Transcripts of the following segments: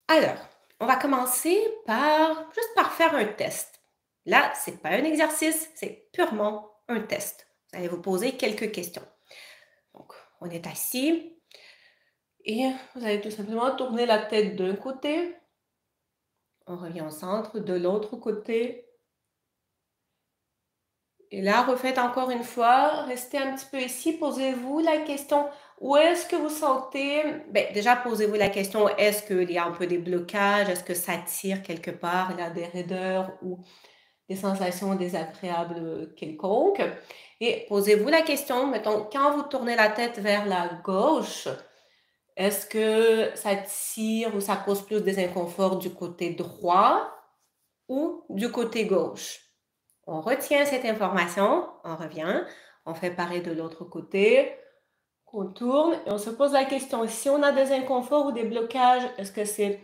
Alors, on va commencer juste par faire un test. Là, c'est pas un exercice, c'est purement un test. Vous allez vous poser quelques questions. Donc, on est assis et vous allez tout simplement tourner la tête d'un côté. On revient au centre, de l'autre côté. Et là, refaites encore une fois. Restez un petit peu ici. Posez-vous la question, où est-ce que vous sentez... déjà, posez-vous la question, est-ce qu'il y a un peu des blocages? Est-ce que ça tire quelque part? Il y a des raideurs ou des sensations désagréables quelconques. Et posez-vous la question, mettons, quand vous tournez la tête vers la gauche, est-ce que ça tire ou ça cause plus des inconforts du côté droit ou du côté gauche? On retient cette information, on revient, on fait pareil de l'autre côté, on tourne et on se pose la question, si on a des inconforts ou des blocages, est-ce que c'est,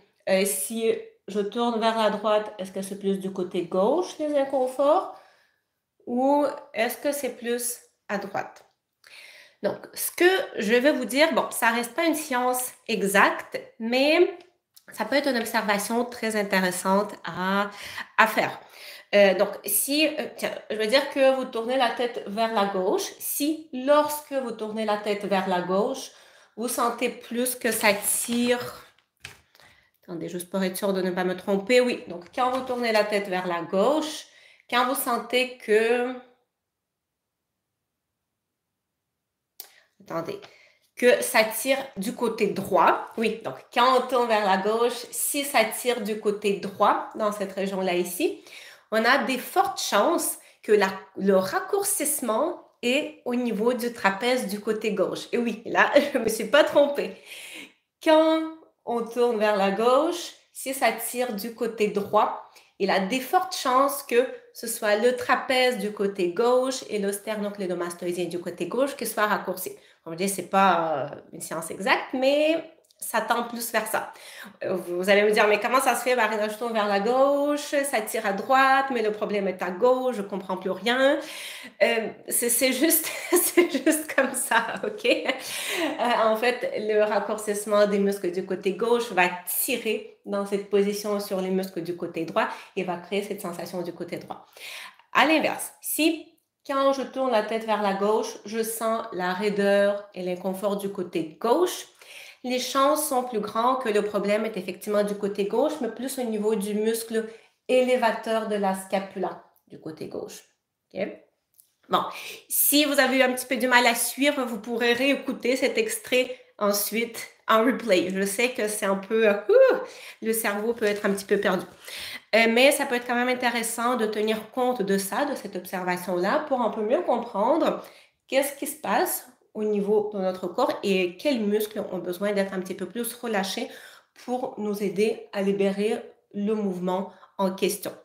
si je tourne vers la droite, est-ce que c'est plus du côté gauche les inconforts ou est-ce que c'est plus à droite? Donc, ce que je vais vous dire, bon, ça reste pas une science exacte, mais ça peut être une observation très intéressante à faire. Donc, si, tiens, je veux dire que vous tournez la tête vers la gauche, si lorsque vous tournez la tête vers la gauche, vous sentez plus que ça tire, attendez, juste pour être sûr de ne pas me tromper, oui, donc quand vous tournez la tête vers la gauche, quand vous sentez que, attendez, que ça tire du côté droit. Oui, donc quand on tourne vers la gauche, si ça tire du côté droit, dans cette région-là ici, on a des fortes chances que le raccourcissement est au niveau du trapèze du côté gauche. Et oui, là, je ne me suis pas trompée. Quand on tourne vers la gauche, si ça tire du côté droit, il a des fortes chances que ce soit le trapèze du côté gauche et le sternoclédomastoïdien du côté gauche qui soit raccourci. On va dire c'est pas une science exacte, mais ça tend plus vers ça. Vous allez me dire, mais comment ça se fait, Marina, je tourne vers la gauche, ça tire à droite, mais le problème est à gauche, je comprends plus rien. C'est juste, c'est juste comme ça, ok? En fait, le raccourcissement des muscles du côté gauche va tirer dans cette position sur les muscles du côté droit et va créer cette sensation du côté droit. À l'inverse, si quand je tourne la tête vers la gauche, je sens la raideur et l'inconfort du côté gauche, les chances sont plus grandes que le problème est effectivement du côté gauche, mais plus au niveau du muscle élévateur de la scapula du côté gauche. Okay? Bon, si vous avez eu un petit peu du mal à suivre, vous pourrez réécouter cet extrait ensuite en replay. Je sais que c'est un peu... le cerveau peut être un petit peu perdu. Mais ça peut être quand même intéressant de tenir compte de ça, de cette observation-là, pour un peu mieux comprendre qu'est-ce qui se passe au niveau de notre corps et quels muscles ont besoin d'être un petit peu plus relâchés pour nous aider à libérer le mouvement en question.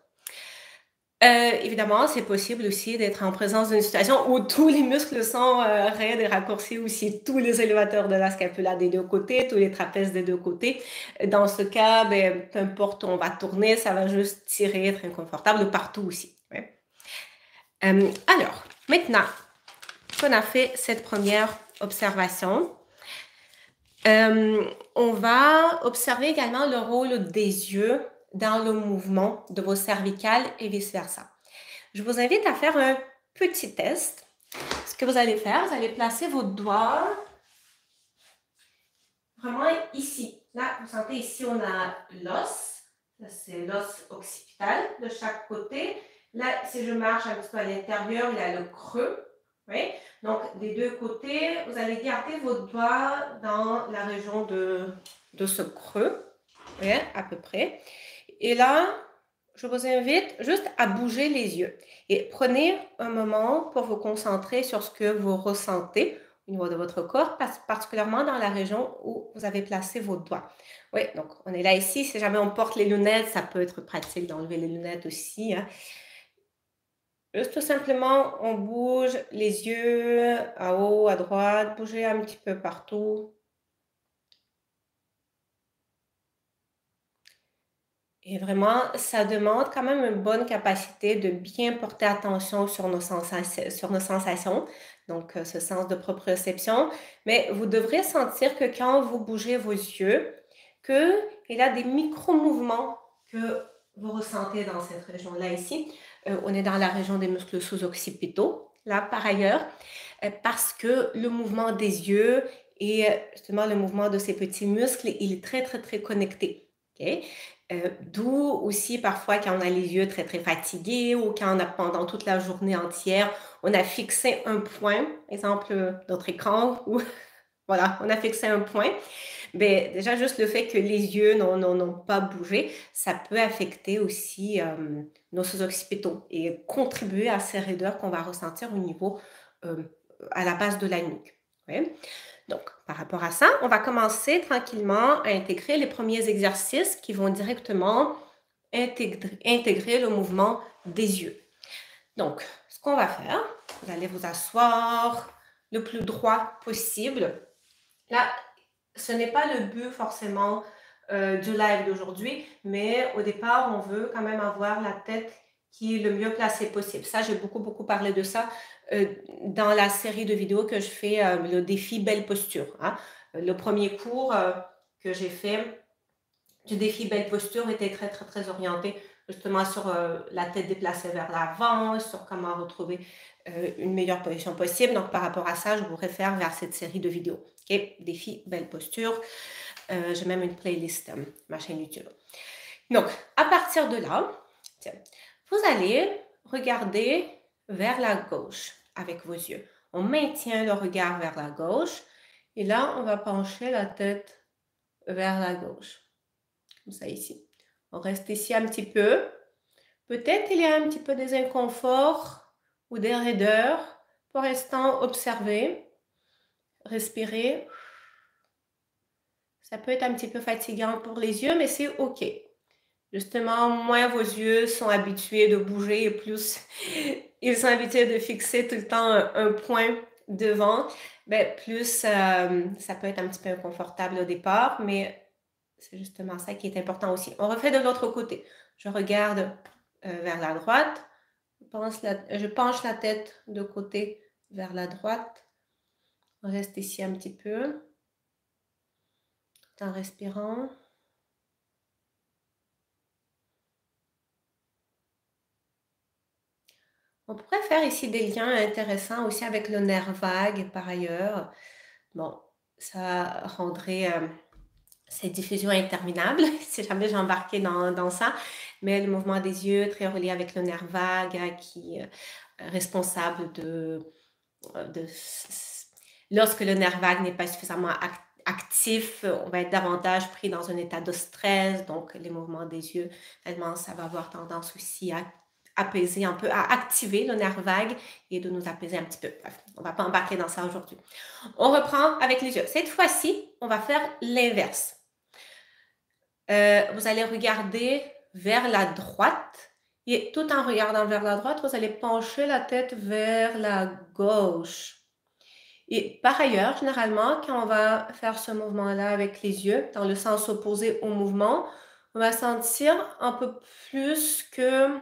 Évidemment, c'est possible aussi d'être en présence d'une situation où tous les muscles sont raides et raccourcis, aussi tous les élévateurs de la scapula des deux côtés, tous les trapèzes des deux côtés. Dans ce cas, peu importe où on va tourner, ça va juste tirer, être inconfortable partout aussi. Ouais. Alors, maintenant qu'on a fait cette première observation, on va observer également le rôle des yeux dans le mouvement de vos cervicales et vice-versa. Je vous invite à faire un petit test. Ce que vous allez faire, vous allez placer vos doigts vraiment ici. Là, vous sentez ici, on a l'os. C'est l'os occipital de chaque côté. Là, si je marche un petit peu à l'intérieur, il y a le creux. Oui? Donc, des deux côtés, vous allez garder vos doigts dans la région de ce creux. Oui, à peu près. Et là, je vous invite juste à bouger les yeux et prenez un moment pour vous concentrer sur ce que vous ressentez au niveau de votre corps, particulièrement dans la région où vous avez placé vos doigts. Oui, donc on est là ici. Si jamais on porte les lunettes, ça peut être pratique d'enlever les lunettes aussi. Hein. Juste tout simplement, on bouge les yeux à haut, à droite, bougez un petit peu partout. Et vraiment, ça demande quand même une bonne capacité de bien porter attention sur nos sensations, donc ce sens de proprioception. Mais vous devrez sentir que quand vous bougez vos yeux, qu'il y a des micro-mouvements que vous ressentez dans cette région-là ici. On est dans la région des muscles sous-occipitaux, là par ailleurs, parce que le mouvement des yeux et justement le mouvement de ces petits muscles, il est très, très, très connecté. Okay? D'où aussi parfois quand on a les yeux très, très fatigués ou quand on a pendant toute la journée entière, on a fixé un point, exemple notre écran, ou voilà, on a fixé un point. Ben, déjà, juste le fait que les yeux n'ont pas bougé, ça peut affecter aussi nos sous-occipitaux et contribuer à ces raideurs qu'on va ressentir au niveau, à la base de la nuque. Ouais. Donc, par rapport à ça, on va commencer tranquillement à intégrer les premiers exercices qui vont directement intégrer le mouvement des yeux. Donc, ce qu'on va faire, vous allez vous asseoir le plus droit possible. Là, ce n'est pas le but forcément du live d'aujourd'hui, mais au départ, on veut quand même avoir la tête qui est le mieux placée possible. Ça, j'ai beaucoup parlé de ça dans la série de vidéos que je fais, le défi Belle Posture. Hein. Le premier cours que j'ai fait du défi Belle Posture était très orienté justement sur la tête déplacée vers l'avant, sur comment retrouver une meilleure position possible. Donc, par rapport à ça, je vous réfère vers cette série de vidéos. Okay? Défi Belle Posture. J'ai même une playlist, ma chaîne YouTube. Donc, à partir de là, tiens, vous allez regarder vers la gauche avec vos yeux. On maintient le regard vers la gauche et là, on va pencher la tête vers la gauche. Comme ça ici. On reste ici un petit peu. Peut-être il y a un petit peu des inconforts ou des raideurs. Pour l'instant, observez, respirez. Ça peut être un petit peu fatigant pour les yeux, mais c'est OK. Justement, moins vos yeux sont habitués de bouger et plus ils sont habitués de fixer tout le temps un point devant, ben, plus ça peut être un petit peu inconfortable au départ, mais c'est justement ça qui est important aussi. On refait de l'autre côté. Je regarde vers la droite, je penche la tête de côté vers la droite. On reste ici un petit peu, tout en respirant. On pourrait faire ici des liens intéressants aussi avec le nerf vague par ailleurs. Bon, ça rendrait cette diffusion interminable si jamais j'embarquais dans ça. Mais le mouvement des yeux, très relié avec le nerf vague, hein, qui est responsable de lorsque le nerf vague n'est pas suffisamment actif, on va être davantage pris dans un état de stress. Donc, les mouvements des yeux, vraiment, ça va avoir tendance aussi à apaiser un peu, à activer le nerf vague et de nous apaiser un petit peu. Bref, on ne va pas embarquer dans ça aujourd'hui. On reprend avec les yeux. Cette fois-ci, on va faire l'inverse. Vous allez regarder vers la droite et tout en regardant vers la droite, vous allez pencher la tête vers la gauche. Et par ailleurs, généralement, quand on va faire ce mouvement-là avec les yeux, dans le sens opposé au mouvement, on va sentir un peu plus qu'on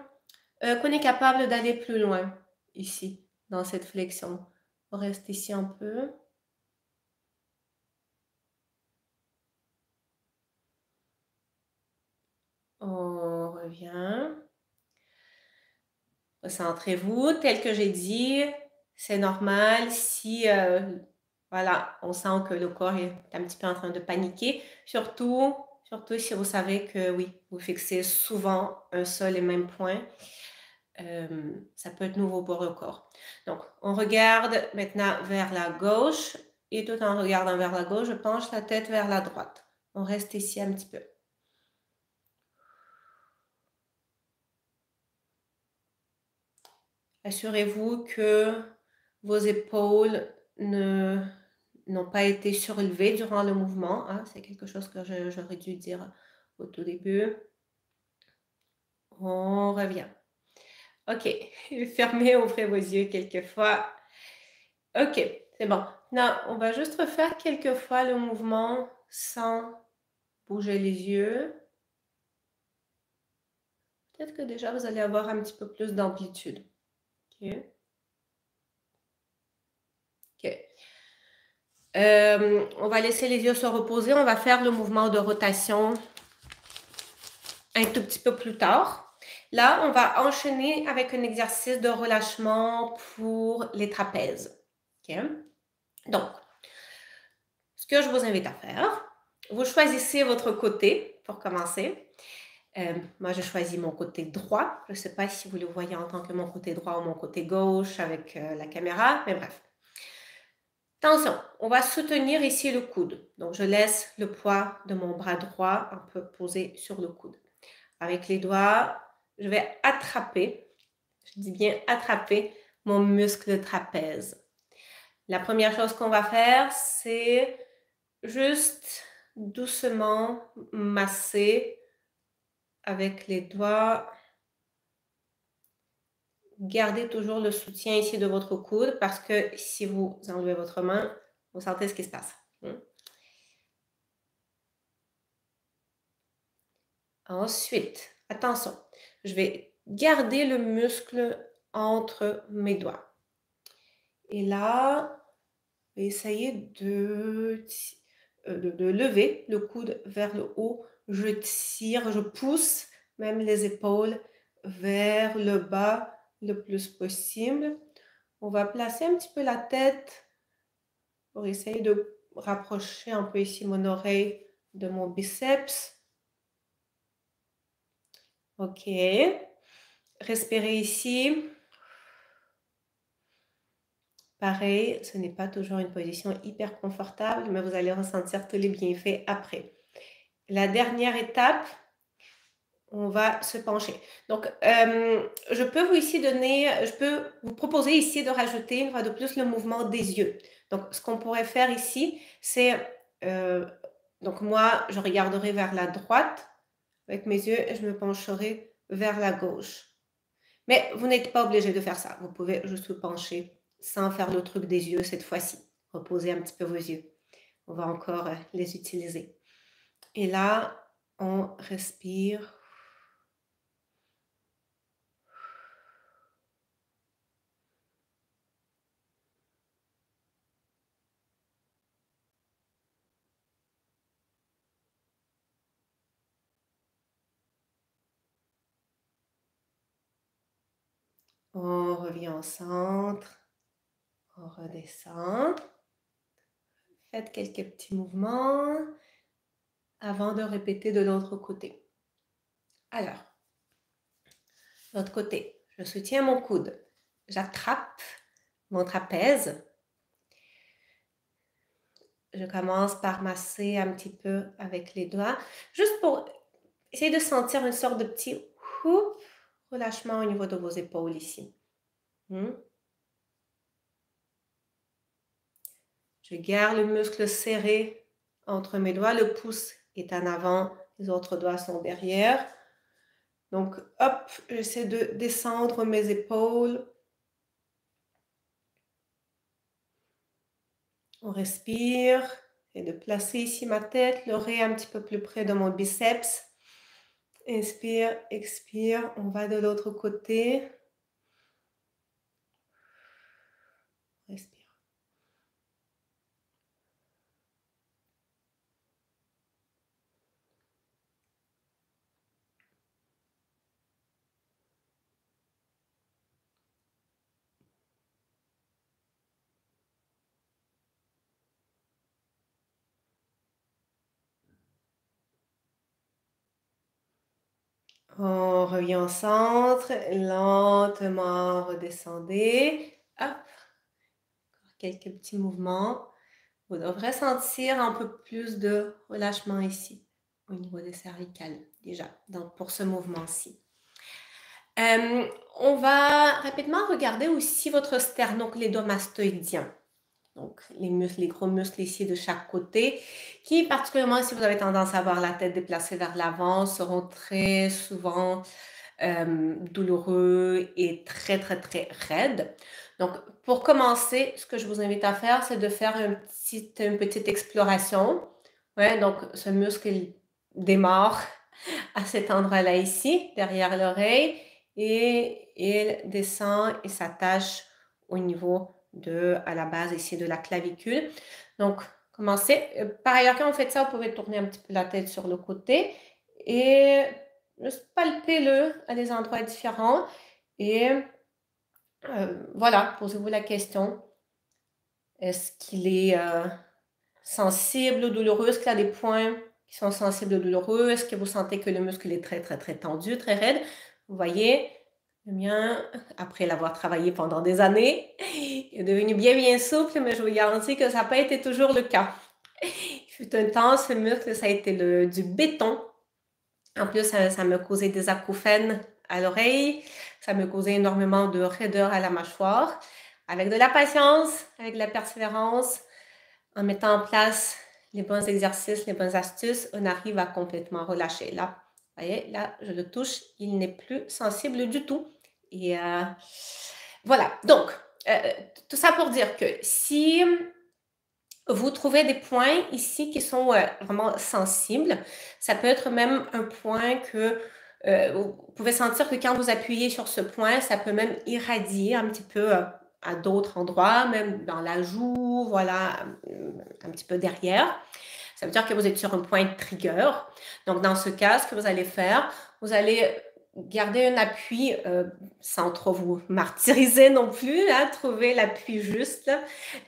est capable d'aller plus loin ici, dans cette flexion. On reste ici un peu. On revient. Recentrez-vous. Tel que j'ai dit, c'est normal si voilà, on sent que le corps est un petit peu en train de paniquer. Surtout si vous savez que oui, vous fixez souvent un seul et même point. Ça peut être nouveau pour le corps. Donc, on regarde maintenant vers la gauche et tout en regardant vers la gauche, je penche la tête vers la droite. On reste ici un petit peu. Assurez-vous que vos épaules n'ont pas été surélevées durant le mouvement. Hein. C'est quelque chose que j'aurais dû dire au tout début. On revient. OK. Fermez, ouvrez vos yeux quelques fois. OK, c'est bon. Non, on va juste refaire quelques fois le mouvement sans bouger les yeux. Peut-être que déjà, vous allez avoir un petit peu plus d'amplitude. OK. OK. On va laisser les yeux se reposer. On va faire le mouvement de rotation un tout petit peu plus tard. Là, on va enchaîner avec un exercice de relâchement pour les trapèzes. OK? Donc, ce que je vous invite à faire, vous choisissez votre côté pour commencer. Moi, je choisis mon côté droit. Je ne sais pas si vous le voyez en tant que mon côté droit ou mon côté gauche avec la caméra, mais bref. Attention, on va soutenir ici le coude. Donc, je laisse le poids de mon bras droit un peu posé sur le coude. Avec les doigts, je vais attraper, je dis bien attraper, mon muscle trapèze. La première chose qu'on va faire, c'est juste doucement masser avec les doigts. Gardez toujours le soutien ici de votre coude parce que si vous enlevez votre main, vous sentez ce qui se passe. Ensuite, attention, je vais garder le muscle entre mes doigts. Et là, je vais essayer de lever le coude vers le haut. Je tire, je pousse même les épaules vers le bas le plus possible. On va placer un petit peu la tête pour essayer de rapprocher un peu ici mon oreille de mon biceps. OK. Respirez ici. Pareil, ce n'est pas toujours une position hyper confortable, mais vous allez ressentir tous les bienfaits après. La dernière étape, on va se pencher. Donc, je peux vous proposer ici de rajouter une fois de plus le mouvement des yeux. Donc, ce qu'on pourrait faire ici, c'est, donc moi, je regarderai vers la droite avec mes yeux et je me pencherai vers la gauche. Mais vous n'êtes pas obligé de faire ça. Vous pouvez juste vous pencher sans faire le truc des yeux cette fois-ci. Reposez un petit peu vos yeux. On va encore les utiliser. Et là, on respire. On revient au centre. On redescend. Faites quelques petits mouvements avant de répéter de l'autre côté. Alors, l'autre côté, je soutiens mon coude. J'attrape mon trapèze. Je commence par masser un petit peu avec les doigts, juste pour essayer de sentir une sorte de petit relâchement au niveau de vos épaules ici. Je garde le muscle serré entre mes doigts. Le pouce est en avant, les autres doigts sont derrière. Donc, hop, j'essaie de descendre mes épaules. On respire et de placer ici ma tête, l'oreille un petit peu plus près de mon biceps. Inspire, expire, on va de l'autre côté. Respire. On revient au centre, lentement redescendez. Hop, quelques petits mouvements. Vous devrez sentir un peu plus de relâchement ici, au niveau des cervicales, déjà, donc pour ce mouvement-ci. On va rapidement regarder aussi votre sternoclédomastoïdien. Donc, les muscles, les gros muscles ici de chaque côté, qui particulièrement si vous avez tendance à avoir la tête déplacée vers l'avant, seront très souvent douloureux et très, très, très raides. Donc, pour commencer, ce que je vous invite à faire, c'est de faire une petite exploration. Ouais, donc, ce muscle il démarre à cet endroit-là ici, derrière l'oreille, et il descend et s'attache au niveau à la base ici de la clavicule. Donc, commencez. Par ailleurs, quand vous faites ça, vous pouvez tourner un petit peu la tête sur le côté et juste palpez-le à des endroits différents. Et voilà, posez-vous la question. Est-ce qu'il est sensible ou douloureux? Est-ce qu'il y a des points qui sont sensibles ou douloureux? Est-ce que vous sentez que le muscle est très, très, très tendu, très raide? Vous voyez, le mien, après l'avoir travaillé pendant des années, est devenu bien, bien souple, mais je vous garantis que ça n'a pas été toujours le cas. Il fut un temps, ce muscle, ça a été du béton. En plus, ça me causait des acouphènes à l'oreille. Ça me causait énormément de raideur à la mâchoire. Avec de la patience, avec de la persévérance, en mettant en place les bons exercices, les bonnes astuces, on arrive à complètement relâcher. Là, vous voyez, là, je le touche, il n'est plus sensible du tout. Et voilà. Donc, tout ça pour dire que si vous trouvez des points ici qui sont vraiment sensibles, ça peut être même un point que vous pouvez sentir que quand vous appuyez sur ce point, ça peut même irradier un petit peu à d'autres endroits, même dans la joue, voilà, un petit peu derrière. Ça veut dire que vous êtes sur un point de trigger. Donc, dans ce cas, ce que vous allez faire, vous allez garder un appui sans trop vous martyriser non plus, hein, trouver l'appui juste là,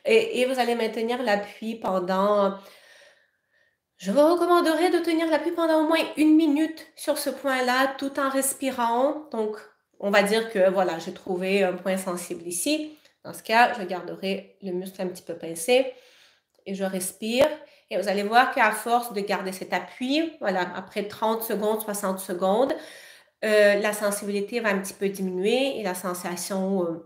et vous allez maintenir l'appui pendant, je vous recommanderais de tenir l'appui pendant au moins 1 minute sur ce point-là tout en respirant. Donc, on va dire que voilà, j'ai trouvé un point sensible ici. Dans ce cas, je garderai le muscle un petit peu pincé et je respire. Et vous allez voir qu'à force de garder cet appui, voilà, après 30 secondes, 60 secondes, la sensibilité va un petit peu diminuer et la sensation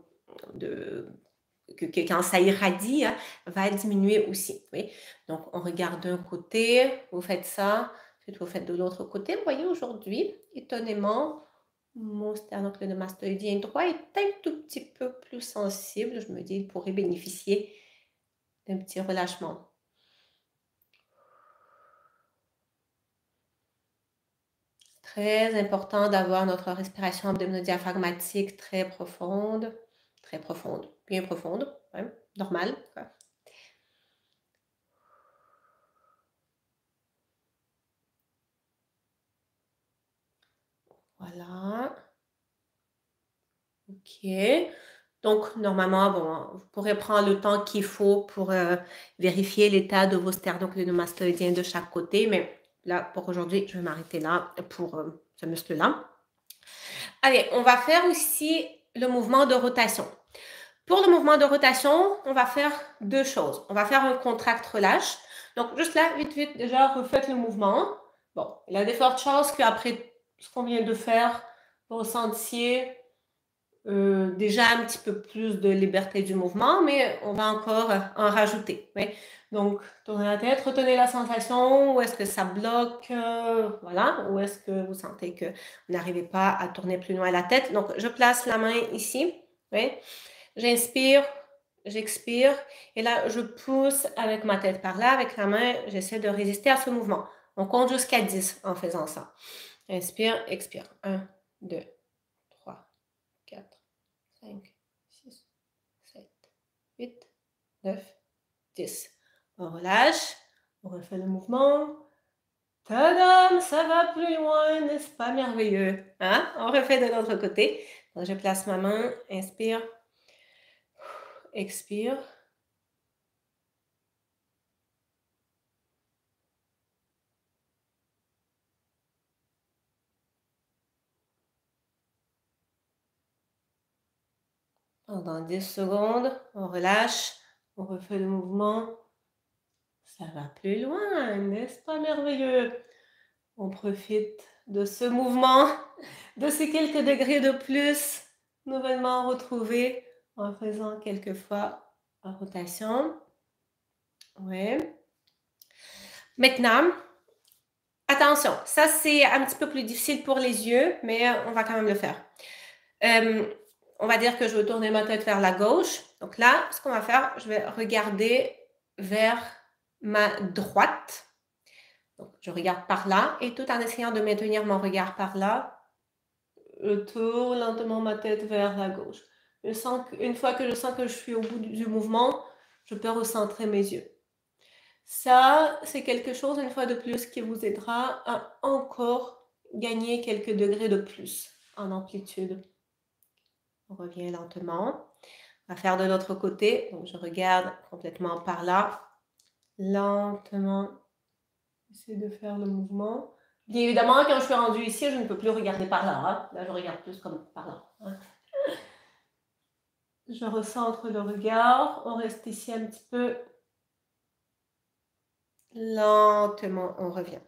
que quand ça irradie, hein, va diminuer aussi. Oui? Donc, on regarde d'un côté, vous faites ça, ensuite vous faites de l'autre côté. Vous voyez, aujourd'hui, étonnamment, mon sternoclénomastoïdien droit est un tout petit peu plus sensible. Je me dis, il pourrait bénéficier d'un petit relâchement. Très important d'avoir notre respiration abdominodiaphragmatique très profonde, bien profonde, ouais, normale, quoi. Voilà. OK. Donc, normalement, bon, vous pourrez prendre le temps qu'il faut pour vérifier l'état de vos sternoclénomastoïdiens de chaque côté, mais là, pour aujourd'hui, je vais m'arrêter là pour ce muscle-là. Allez, on va faire aussi le mouvement de rotation. Pour le mouvement de rotation, on va faire deux choses. On va faire un contracte-relâche. Donc, juste là, vite, vite, déjà, refaites le mouvement. Bon, il y a des fortes chances qu'après ce qu'on vient de faire, vous ressentiez déjà un petit peu plus de liberté du mouvement, mais on va encore en rajouter. Oui. Donc, tournez la tête, retenez la sensation, où est-ce que ça bloque, voilà, où est-ce que vous sentez que vous n'arrivez pas à tourner plus loin la tête. Donc, je place la main ici, oui. J'inspire, j'expire, et là, je pousse avec ma tête par là, avec la main, j'essaie de résister à ce mouvement. On compte jusqu'à 10 en faisant ça. Inspire, expire. 1, 2, 3, 4, 5, 6, 7, 8, 9, 10. On relâche, on refait le mouvement. Tadam, ça va plus loin, n'est-ce pas merveilleux? Hein? On refait de l'autre côté. Donc, je place ma main, inspire, expire. Pendant 10 secondes, on relâche, on refait le mouvement. Ça va plus loin, n'est-ce pas merveilleux? On profite de ce mouvement, de ces quelques degrés de plus, nouvellement retrouvés en faisant quelques fois en rotation. Ouais. Maintenant, attention, ça c'est un petit peu plus difficile pour les yeux, mais on va quand même le faire. On va dire que je vais tourner ma tête vers la gauche. Donc là, ce qu'on va faire, je vais regarder vers ma droite. Donc, je regarde par là et tout en essayant de maintenir mon regard par là, je tourne lentement ma tête vers la gauche. Une fois que je sens que je suis au bout du mouvement, je peux recentrer mes yeux. Ça, c'est quelque chose, une fois de plus, qui vous aidera à encore gagner quelques degrés de plus en amplitude. On revient lentement. On va faire de l'autre côté. Donc, je regarde complètement par là. Lentement. J'essaie de faire le mouvement. Bien évidemment, quand je suis rendue ici, je ne peux plus regarder par là. Hein. Là, je regarde plus comme par là. Hein. Je recentre le regard. On reste ici un petit peu. Lentement, on revient.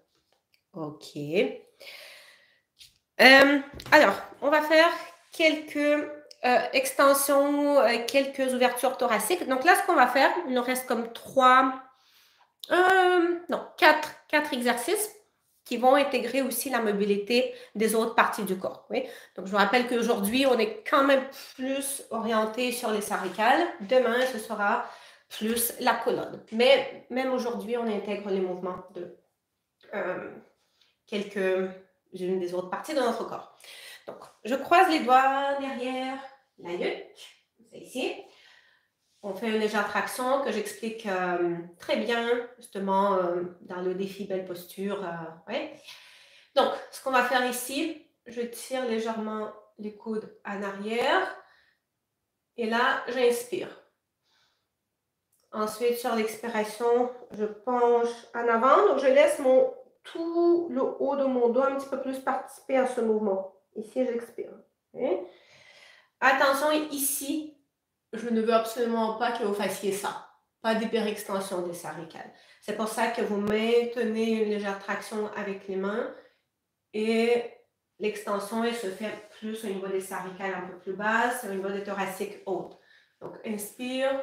OK. Alors, on va faire quelques extensions, quelques ouvertures thoraciques. Donc là, ce qu'on va faire, il nous reste comme quatre exercices qui vont intégrer aussi la mobilité des autres parties du corps. Oui? Donc, je vous rappelle qu'aujourd'hui, on est quand même plus orienté sur les cervicales. Demain, ce sera plus la colonne. Mais même aujourd'hui, on intègre les mouvements de quelques-unes des autres parties de notre corps. Donc, je croise les doigts derrière la nuque. C'est ici. On fait une légère traction que j'explique très bien, justement, dans le défi belle posture. Ouais. Donc, ce qu'on va faire ici, je tire légèrement les coudes en arrière. Et là, j'inspire. Ensuite, sur l'expiration, je penche en avant. Donc, je laisse tout le haut de mon dos un petit peu plus participer à ce mouvement. Ici, j'expire. Okay. Attention, ici, je ne veux absolument pas que vous fassiez ça. Pas d'hyperextension des cervicales. C'est pour ça que vous maintenez une légère traction avec les mains et l'extension, elle se fait plus au niveau des cervicales un peu plus basses, au niveau des thoraciques hautes. Donc, inspire,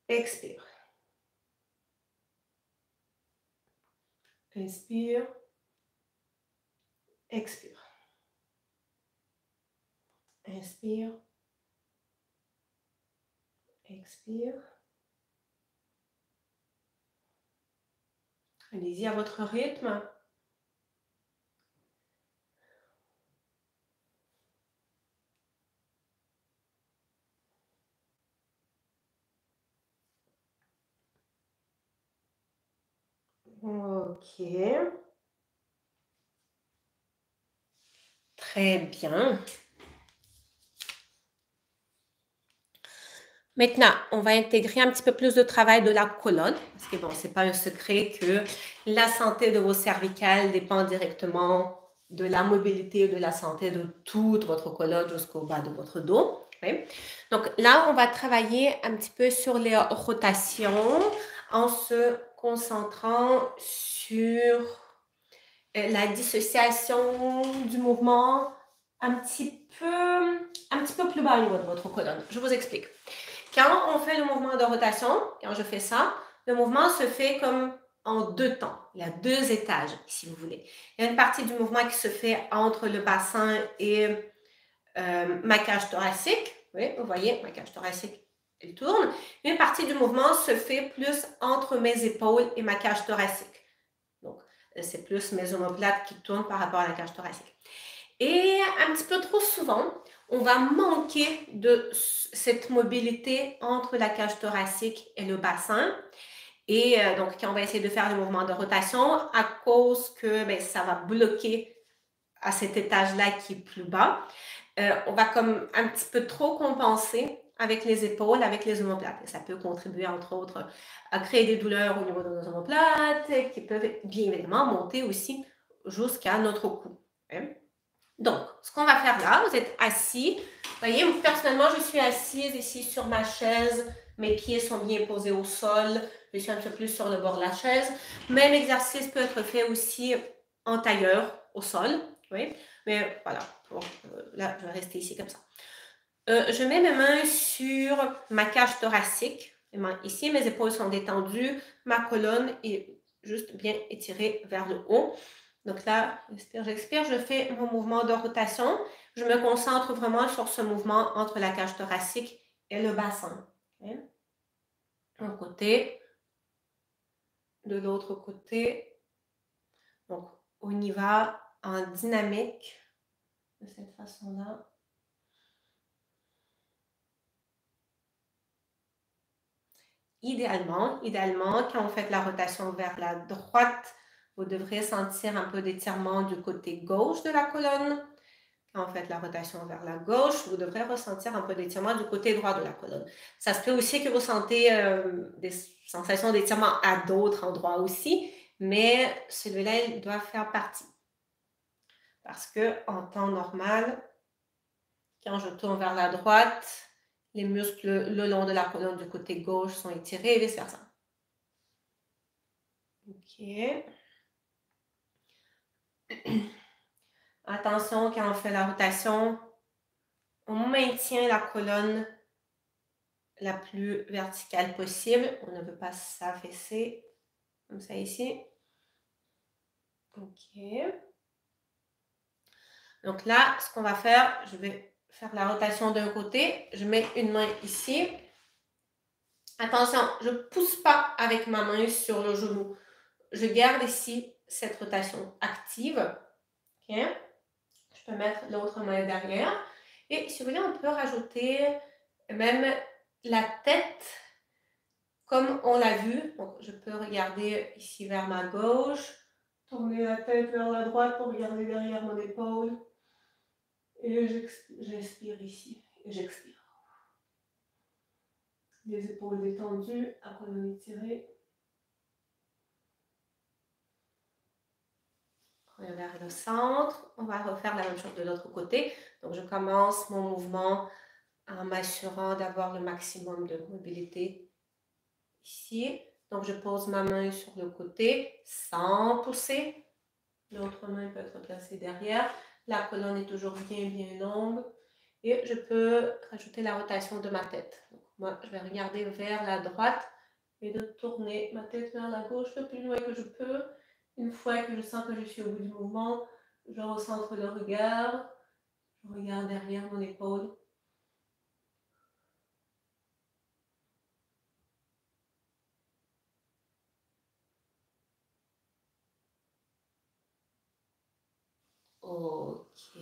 expire. Inspire, expire. Inspire, expire. Allez-y à votre rythme. Ok. Très bien. Maintenant, on va intégrer un petit peu plus de travail de la colonne, parce que bon, c'est pas un secret que la santé de vos cervicales dépend directement de la mobilité et de la santé de toute votre colonne jusqu'au bas de votre dos. Okay? Donc là, on va travailler un petit peu sur les rotations en se concentrant sur la dissociation du mouvement un petit peu plus bas au niveau de votre colonne. Je vous explique. Quand on fait le mouvement de rotation, quand je fais ça, le mouvement se fait comme en deux temps. Il y a deux étages, si vous voulez. Il y a une partie du mouvement qui se fait entre le bassin et ma cage thoracique. Oui, vous voyez, ma cage thoracique, elle tourne. Une partie du mouvement se fait plus entre mes épaules et ma cage thoracique. Donc, c'est plus mes omoplates qui tournent par rapport à la cage thoracique. Et un petit peu trop souvent, on va manquer de cette mobilité entre la cage thoracique et le bassin. Et donc, quand on va essayer de faire le mouvement de rotation, à cause que ça va bloquer à cet étage-là qui est plus bas, on va comme un petit peu trop compenser avec les épaules, avec les omoplates. Et ça peut contribuer, entre autres, à créer des douleurs au niveau de nos omoplates qui peuvent bien évidemment monter aussi jusqu'à notre cou. Hein? Donc, ce qu'on va faire là, vous êtes assis. Vous voyez, personnellement, je suis assise ici sur ma chaise. Mes pieds sont bien posés au sol. Je suis un peu plus sur le bord de la chaise. Même exercice peut être fait aussi en tailleur au sol. Oui, mais voilà. Bon, là, je vais rester ici comme ça. Je mets mes mains sur ma cage thoracique. Ici, mes épaules sont détendues. Ma colonne est juste bien étirée vers le haut. Donc là, j'expire, je fais mon mouvement de rotation. Je me concentre vraiment sur ce mouvement entre la cage thoracique et le bassin. Okay? Un côté, de l'autre côté. Donc, on y va en dynamique de cette façon-là. idéalement, quand vous faites la rotation vers la droite, vous devrez sentir un peu d'étirement du côté gauche de la colonne. Quand vous faites la rotation vers la gauche, vous devrez ressentir un peu d'étirement du côté droit de la colonne. Ça se peut aussi que vous sentez des sensations d'étirement à d'autres endroits aussi, mais celui-là, il doit faire partie. Parce que en temps normal, quand je tourne vers la droite, les muscles le long de la colonne du côté gauche sont étirés et vice-versa. OK. Attention, quand on fait la rotation, on maintient la colonne la plus verticale possible. On ne veut pas s'affaisser comme ça ici. OK. Donc là, ce qu'on va faire, je vais faire la rotation d'un côté. Je mets une main ici. Attention, je ne pousse pas avec ma main sur le genou. Je garde ici cette rotation active. OK. Je peux mettre l'autre main derrière. Et si vous voulez, on peut rajouter même la tête comme on l'a vu. Donc, je peux regarder ici vers ma gauche, tourner la tête vers la droite pour regarder derrière mon épaule. Et j'inspire ici et j'expire. Les épaules détendues, la colonne étirée. Vers le centre. On va refaire la même chose de l'autre côté. Donc, je commence mon mouvement en m'assurant d'avoir le maximum de mobilité ici. Donc, je pose ma main sur le côté sans pousser. L'autre main peut être placée derrière. La colonne est toujours bien longue. Et je peux rajouter la rotation de ma tête. Donc, moi, je vais regarder vers la droite et de tourner ma tête vers la gauche le plus loin que je peux. Une fois que je sens que je suis au bout du mouvement, je recentre le regard. Je regarde derrière mon épaule. OK.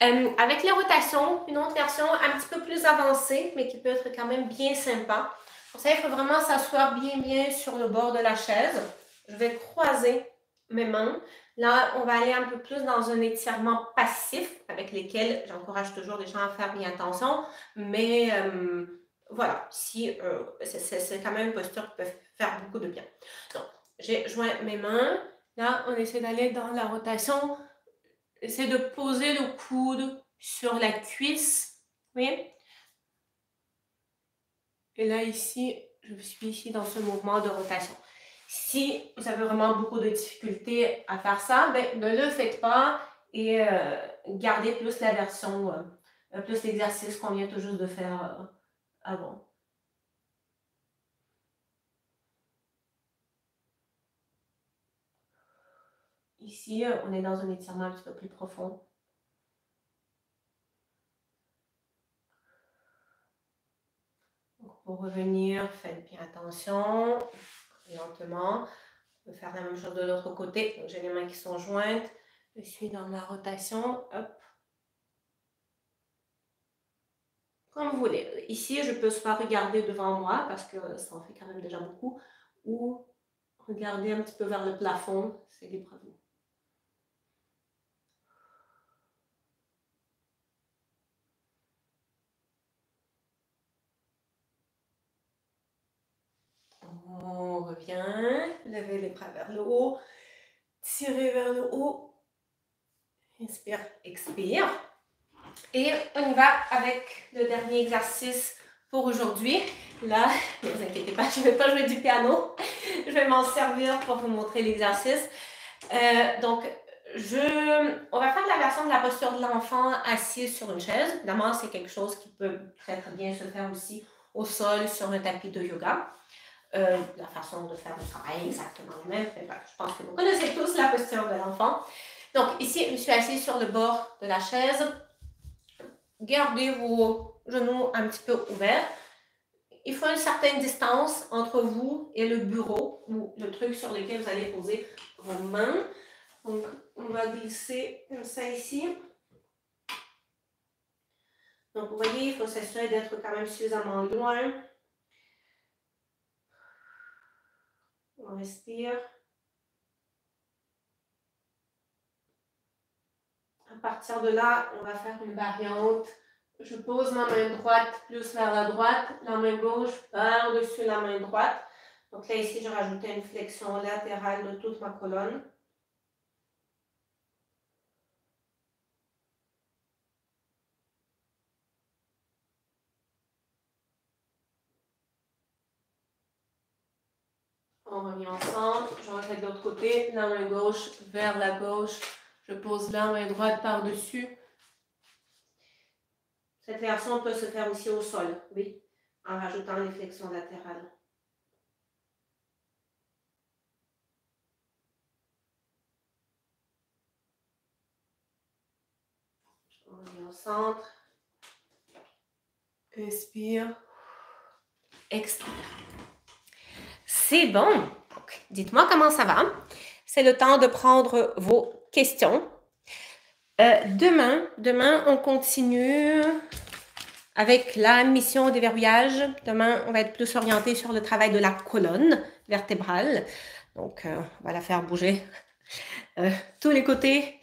Avec les rotations, une autre version un petit peu plus avancée, mais qui peut être quand même bien sympa. Pour ça, il faut vraiment s'asseoir bien sur le bord de la chaise. Je vais croiser mes mains. Là, on va aller un peu plus dans un étirement passif, avec lesquels j'encourage toujours les gens à faire bien attention. Mais voilà, si c'est quand même une posture qui peut faire beaucoup de bien. Donc, j'ai joint mes mains. Là, on essaie d'aller dans la rotation. Essaie de poser le coude sur la cuisse. Oui. Et là, ici, je suis ici dans ce mouvement de rotation. Si vous avez vraiment beaucoup de difficultés à faire ça, ben, ne le faites pas et gardez plus la version, plus l'exercice qu'on vient tout juste de faire avant. Ici, on est dans un étirement un petit peu plus profond. Donc, pour revenir, faites bien attention, lentement. On peut faire la même chose de l'autre côté. Donc, j'ai les mains qui sont jointes. Je suis dans la rotation. Hop. Comme vous voulez. Ici, je peux soit regarder devant moi, parce que ça en fait quand même déjà beaucoup, ou regarder un petit peu vers le plafond. C'est libre à vous. On revient. Levez les bras vers le haut. Tirez vers le haut. Inspire, expire. Et on y va avec le dernier exercice pour aujourd'hui. Là, ne vous inquiétez pas, je ne vais pas jouer du piano. Je vais m'en servir pour vous montrer l'exercice. Donc, on va faire la version de la posture de l'enfant assis sur une chaise. Évidemment, c'est quelque chose qui peut très bien se faire aussi au sol sur un tapis de yoga. La façon de faire le travail exactement la même. Je pense que vous connaissez tous la posture de l'enfant. Donc, ici, je suis assise sur le bord de la chaise. Gardez vos genoux un petit peu ouverts. Il faut une certaine distance entre vous et le bureau ou le truc sur lequel vous allez poser vos mains. Donc, on va glisser comme ça ici. Donc, vous voyez, il faut s'assurer d'être quand même suffisamment loin On respire. À partir de là, on va faire une variante. Je pose ma main droite plus vers la droite, la main gauche par-dessus la main droite. Donc là, ici, je rajoutais une flexion latérale de toute ma colonne. On revient ensemble. Je refais de l'autre côté, la main gauche vers la gauche. Je pose la main droite par-dessus. Cette version peut se faire aussi au sol, oui, en rajoutant les flexions latérales. On revient au centre. Inspire. Expire. C'est bon. Dites-moi comment ça va. C'est le temps de prendre vos questions. Demain, on continue avec la mission des verrouillages. Demain, on va être plus orienté sur le travail de la colonne vertébrale. Donc, on va la faire bouger tous les côtés.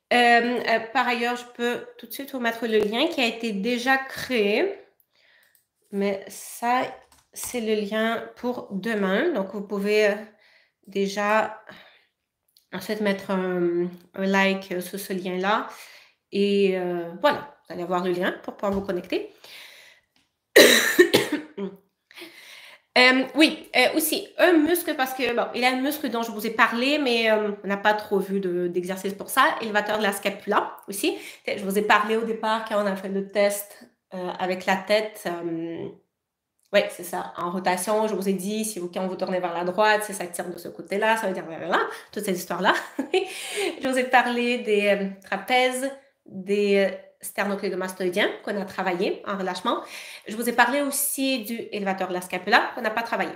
Par ailleurs, je peux tout de suite vous mettre le lien qui a été déjà créé. Mais ça, c'est le lien pour demain. Donc, vous pouvez déjà ensuite mettre un like sur ce lien-là. Et voilà, vous allez avoir le lien pour pouvoir vous connecter. Oui, aussi, un muscle, parce que, bon, il y a un muscle dont je vous ai parlé, mais on n'a pas trop vu d'exercice pour ça. Élévateur de la scapula aussi. Je vous ai parlé au départ quand on a fait le test avec la tête. Oui, c'est ça. En rotation, je vous ai dit, quand vous tournez vers la droite, si ça tire de ce côté-là, ça veut dire vers là, toute cette histoire-là. Je vous ai parlé des trapèzes, des sternoclédomastoïdiens qu'on a travaillé en relâchement. Je vous ai parlé aussi du élévateur de la scapula qu'on n'a pas travaillé.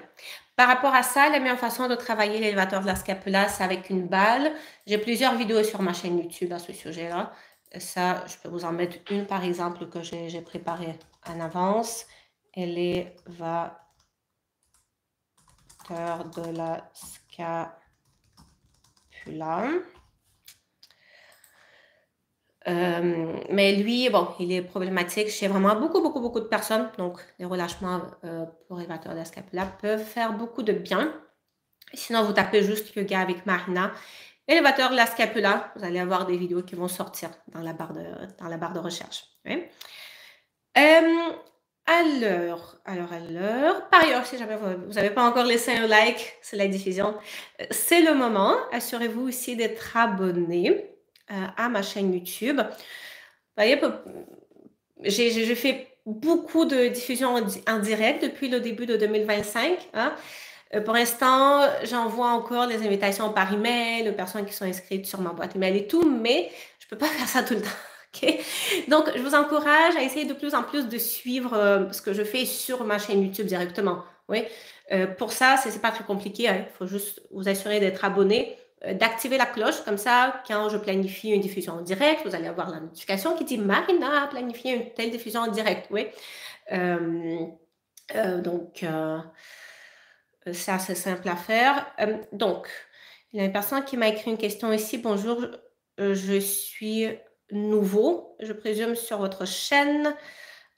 Par rapport à ça, la meilleure façon de travailler l'élévateur de la scapula, c'est avec une balle. J'ai plusieurs vidéos sur ma chaîne YouTube à ce sujet-là. Ça, je peux vous en mettre une, par exemple, que j'ai préparée en avance. Élévateur de la scapula. Mais lui, bon, il est problématique chez vraiment beaucoup de personnes. Donc, les relâchements pour élévateur de la scapula peuvent faire beaucoup de bien. Sinon, vous tapez juste yoga avec Marina. Élévateur de la scapula, vous allez avoir des vidéos qui vont sortir dans la barre de recherche. Oui. Alors, par ailleurs, si jamais vous n'avez pas encore laissé un like sur la diffusion, c'est le moment. Assurez-vous aussi d'être abonné à ma chaîne YouTube. Vous voyez, j'ai fait beaucoup de diffusions en direct depuis le début de 2025. Hein. Pour l'instant, j'envoie encore les invitations par email aux personnes qui sont inscrites sur ma boîte email et tout, mais je ne peux pas faire ça tout le temps. Okay. Donc, je vous encourage à essayer de plus en plus de suivre ce que je fais sur ma chaîne YouTube directement. Oui. Pour ça, c'est pas très compliqué. Hein. Il faut juste vous assurer d'être abonné, d'activer la cloche. Comme ça, quand je planifie une diffusion en direct, vous allez avoir la notification qui dit « Marina a planifié une telle diffusion en direct. » Oui. Donc, c'est assez simple à faire. Donc, il y a une personne qui m'a écrit une question ici. Bonjour, je suis nouveau, je présume, sur votre chaîne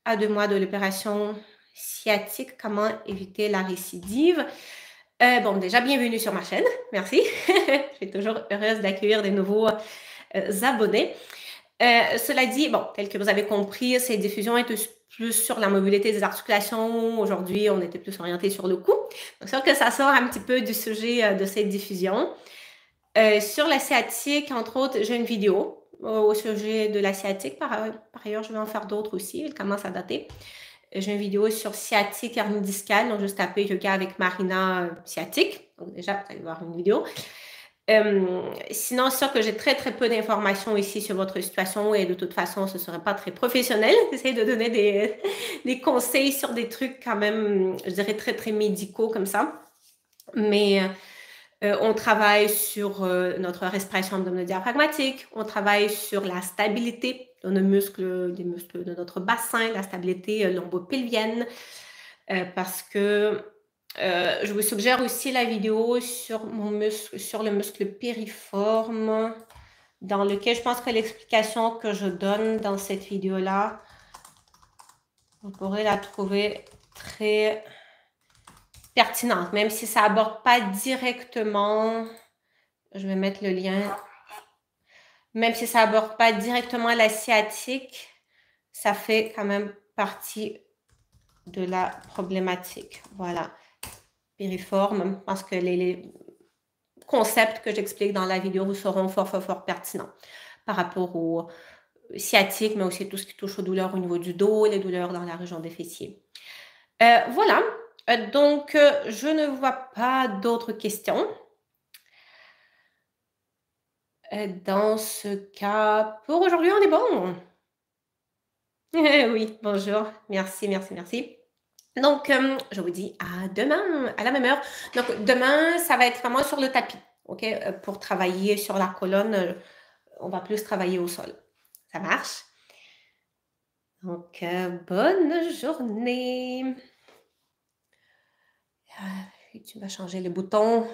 à 2 mois de l'opération sciatique. Comment éviter la récidive? Bon, déjà, bienvenue sur ma chaîne. Merci. Je suis toujours heureuse d'accueillir des nouveaux abonnés. Cela dit, bon, tel que vous avez compris, ces diffusions étaient plus sur la mobilité des articulations. Aujourd'hui, on était plus orienté sur le cou. Donc, c'est sûr que ça sort un petit peu du sujet de cette diffusion. Sur la sciatique, entre autres, j'ai une vidéo au sujet de la sciatique. Par ailleurs, je vais en faire d'autres aussi. Elle commence à dater. J'ai une vidéo sur sciatique, hernie discale. Donc, juste taper yoga avec Marina sciatique. Donc, déjà, vous allez voir une vidéo. Sinon, c'est sûr que j'ai très peu d'informations ici sur votre situation et de toute façon, ce ne serait pas très professionnel d'essayer de donner des conseils sur des trucs quand même, je dirais, très médicaux comme ça. Mais on travaille sur notre respiration abdominodiaphragmatique, on travaille sur la stabilité de nos muscles, des muscles de notre bassin, la stabilité lombopelvienne, parce que Je vous suggère aussi la vidéo sur sur le muscle piriforme, dans lequel je pense que l'explication que je donne dans cette vidéo-là, vous pourrez la trouver très pertinente, même si ça aborde pas directement, je vais mettre le lien, même si ça aborde pas directement la sciatique, ça fait quand même partie de la problématique. Voilà, piriforme, parce que les concepts que j'explique dans la vidéo seront fort pertinents par rapport au sciatique, mais aussi tout ce qui touche aux douleurs au niveau du dos, les douleurs dans la région des fessiers. Voilà, donc je ne vois pas d'autres questions. Dans ce cas, pour aujourd'hui, on est bon. Oui, bonjour, merci. Donc, je vous dis à demain, à la même heure. Donc, demain, ça va être vraiment sur le tapis, OK? Pour travailler sur la colonne, on va plus travailler au sol. Ça marche? Donc, bonne journée. Tu vas changer le bouton.